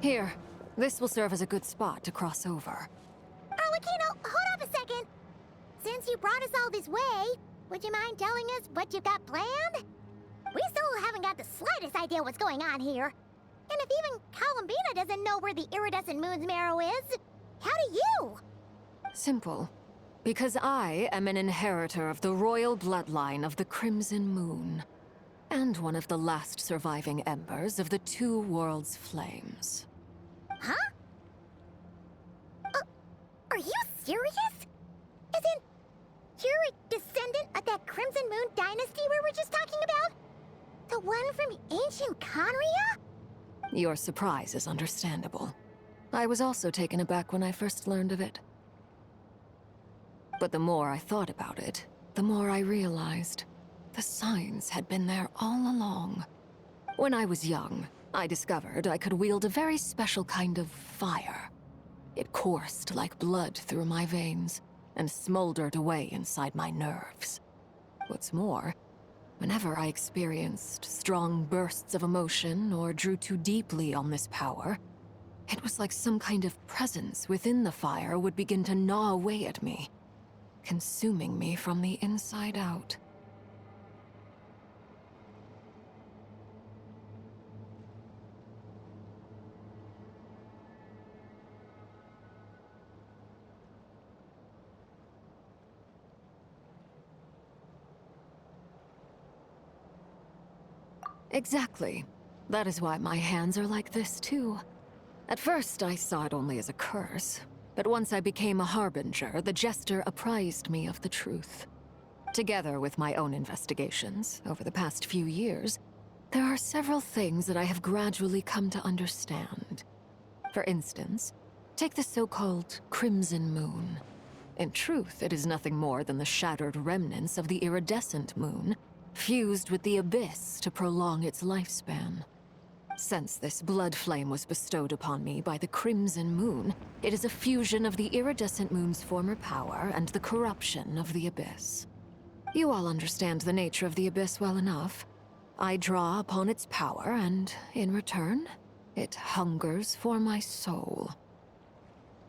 Here, this will serve as a good spot to cross over. Arlacino, hold up a second. Since you brought us all this way, would you mind telling us what you've got planned? We still haven't got the slightest idea what's going on here. And if even Columbina doesn't know where the iridescent moon's marrow is, how do you? Simple. Because I am an inheritor of the royal bloodline of the Crimson Moon, and one of the last surviving embers of the Two Worlds' flames. Huh? Are you serious? As in, you're a descendant of that Crimson Moon dynasty we were just talking about? The one from ancient Conria? Your surprise is understandable. I was also taken aback when I first learned of it. But the more I thought about it, the more I realized the signs had been there all along. When I was young, I discovered I could wield a very special kind of fire. It coursed like blood through my veins and smoldered away inside my nerves. What's more, whenever I experienced strong bursts of emotion or drew too deeply on this power, it was like some kind of presence within the fire would begin to gnaw away at me, consuming me from the inside out. Exactly. That is why my hands are like this, too. At first, I saw it only as a curse, but once I became a harbinger, the Jester apprised me of the truth. Together with my own investigations, over the past few years, there are several things that I have gradually come to understand. For instance, take the so-called Crimson Moon. In truth, it is nothing more than the shattered remnants of the iridescent moon, fused with the Abyss to prolong its lifespan. Since this blood flame was bestowed upon me by the Crimson Moon, it is a fusion of the iridescent moon's former power and the corruption of the Abyss. You all understand the nature of the Abyss well enough. I draw upon its power, and in return, it hungers for my soul.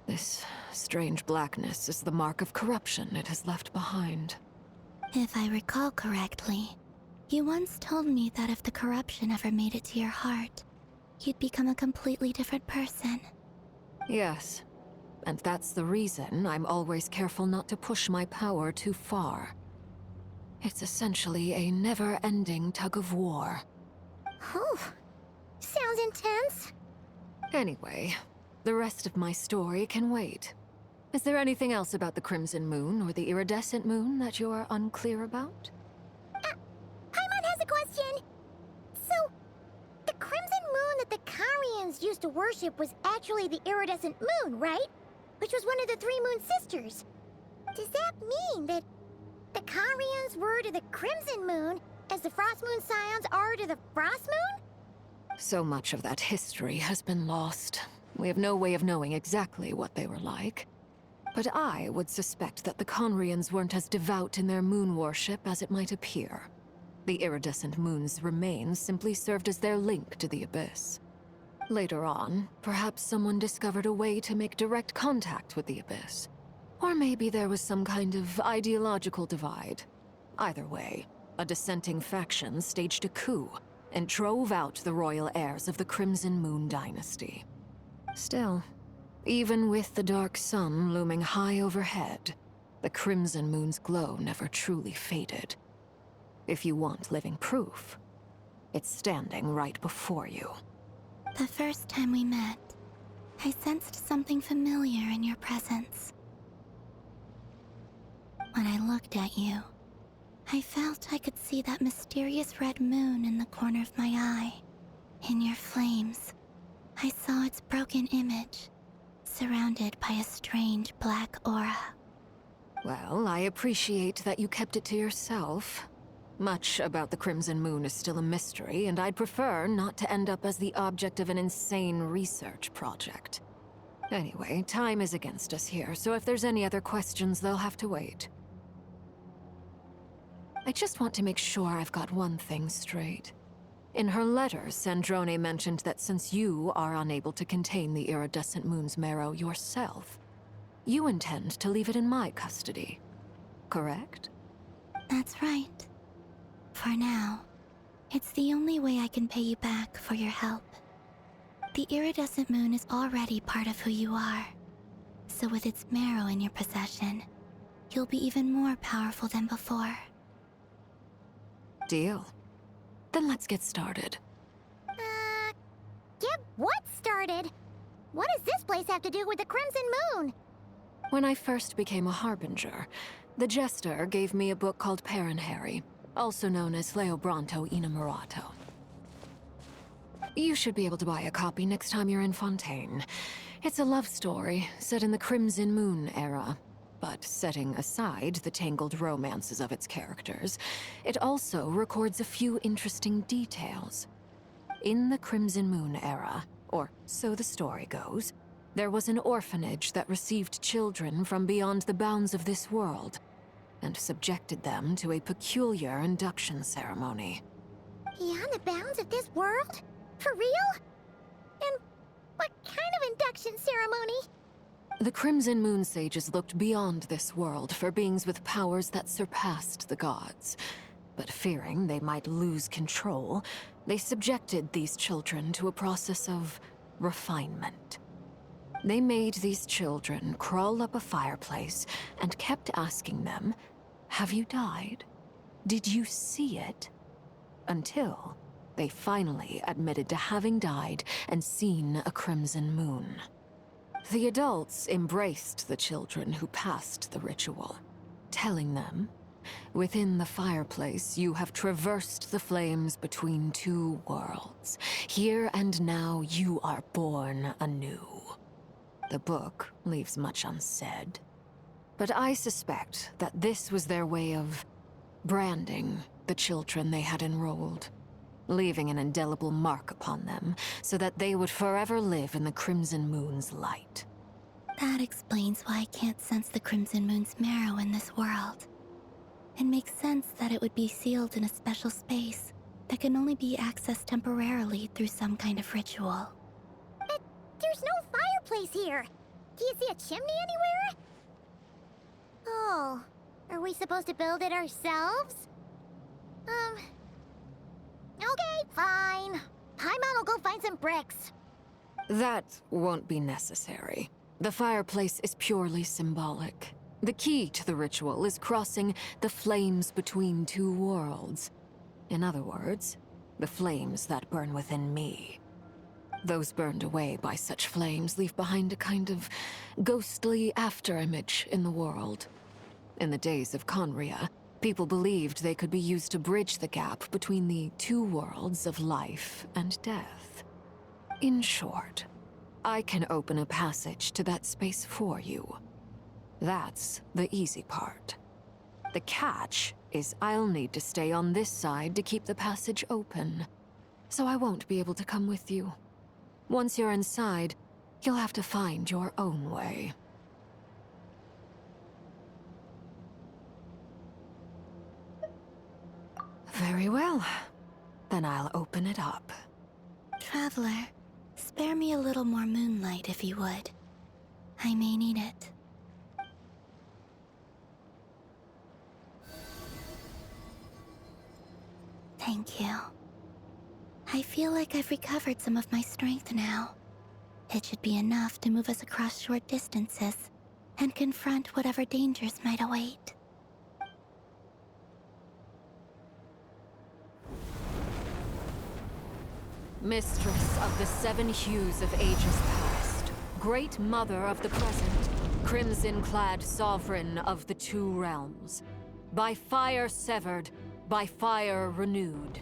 This strange blackness is the mark of corruption it has left behind. If I recall correctly, you once told me that if the corruption ever made it to your heart, you'd become a completely different person. Yes, and that's the reason I'm always careful not to push my power too far. It's essentially a never-ending tug-of-war. Whew. Sounds intense. Anyway, the rest of my story can wait. Is there anything else about the Crimson Moon or the Iridescent Moon that you're unclear about? Paimon has a question. So, the Crimson Moon that the Carians used to worship was actually the Iridescent Moon, right? Which was one of the three Moon Sisters. Does that mean that the Carians were to the Crimson Moon as the Frost Moon Scions are to the Frost Moon? So much of that history has been lost. We have no way of knowing exactly what they were like. But I would suspect that the Conrians weren't as devout in their moon worship as it might appear. The iridescent moon's remains simply served as their link to the Abyss. Later on, perhaps someone discovered a way to make direct contact with the Abyss. Or maybe there was some kind of ideological divide. Either way, a dissenting faction staged a coup and drove out the royal heirs of the Crimson Moon dynasty. Still, even with the dark sun looming high overhead, the Crimson Moon's glow never truly faded. If you want living proof, it's standing right before you. The first time we met, I sensed something familiar in your presence. When I looked at you, I felt I could see that mysterious red moon in the corner of my eye. In your flames, I saw its broken image, surrounded by a strange black aura. Well, I appreciate that you kept it to yourself. Much about the Crimson Moon is still a mystery, and I'd prefer not to end up as the object of an insane research project. Anyway, time is against us here, so if there's any other questions, they'll have to wait. I just want to make sure I've got one thing straight. In her letter, Sandrone mentioned that since you are unable to contain the iridescent moon's marrow yourself, you intend to leave it in my custody. Correct? That's right. For now, it's the only way I can pay you back for your help. The iridescent moon is already part of who you are, so with its marrow in your possession, you'll be even more powerful than before. Deal. Then let's get started. Get what started? What does this place have to do with the Crimson Moon? When I first became a Harbinger, the Jester gave me a book called Parenheri, also known as Leobranto Innamorato. You should be able to buy a copy next time you're in Fontaine. It's a love story set in the Crimson Moon era, but setting aside the tangled romances of its characters, it also records a few interesting details. In the Crimson Moon era, or so the story goes, there was an orphanage that received children from beyond the bounds of this world, and subjected them to a peculiar induction ceremony. Beyond the bounds of this world? For real? And what kind of induction ceremony? The Crimson Moon sages looked beyond this world for beings with powers that surpassed the gods. But fearing they might lose control, they subjected these children to a process of refinement. They made these children crawl up a fireplace and kept asking them, "Have you died? Did you see it?" Until they finally admitted to having died and seen a crimson moon. The adults embraced the children who passed the ritual, telling them, "Within the fireplace, you have traversed the flames between two worlds. Here and now, you are born anew." The book leaves much unsaid, but I suspect that this was their way of branding the children they had enrolled, leaving an indelible mark upon them so that they would forever live in the Crimson Moon's light. That explains why I can't sense the Crimson Moon's marrow in this world. It makes sense that it would be sealed in a special space that can only be accessed temporarily through some kind of ritual. But there's no fireplace here. Do you see a chimney anywhere? Oh, are we supposed to build it ourselves? Okay, fine. Paimon will go find some bricks. That won't be necessary. The fireplace is purely symbolic. The key to the ritual is crossing the flames between two worlds. In other words, the flames that burn within me. Those burned away by such flames leave behind a kind of ghostly afterimage in the world. In the days of Conria, people believed they could be used to bridge the gap between the two worlds of life and death. In short, I can open a passage to that space for you. That's the easy part. The catch is I'll need to stay on this side to keep the passage open, so I won't be able to come with you. Once you're inside, you'll have to find your own way. Very well. Then I'll open it up. Traveler, spare me a little more moonlight if you would. I may need it. Thank you. I feel like I've recovered some of my strength now. It should be enough to move us across short distances and confront whatever dangers might await. Mistress of the seven hues of ages past, great mother of the present, crimson-clad sovereign of the two realms, by fire severed, by fire renewed,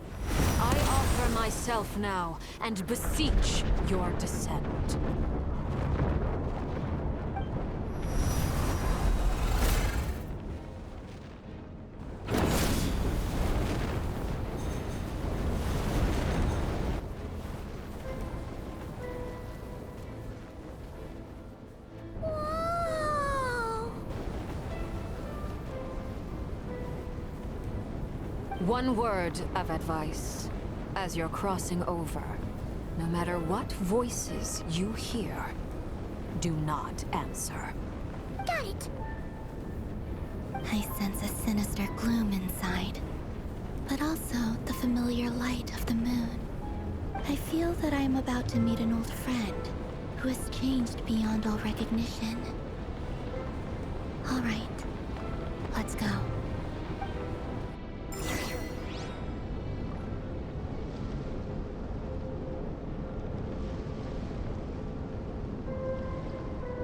I offer myself now and beseech your descent. One word of advice. As you're crossing over, no matter what voices you hear, do not answer. Got it. I sense a sinister gloom inside, but also the familiar light of the moon. I feel that I am about to meet an old friend who has changed beyond all recognition. All right,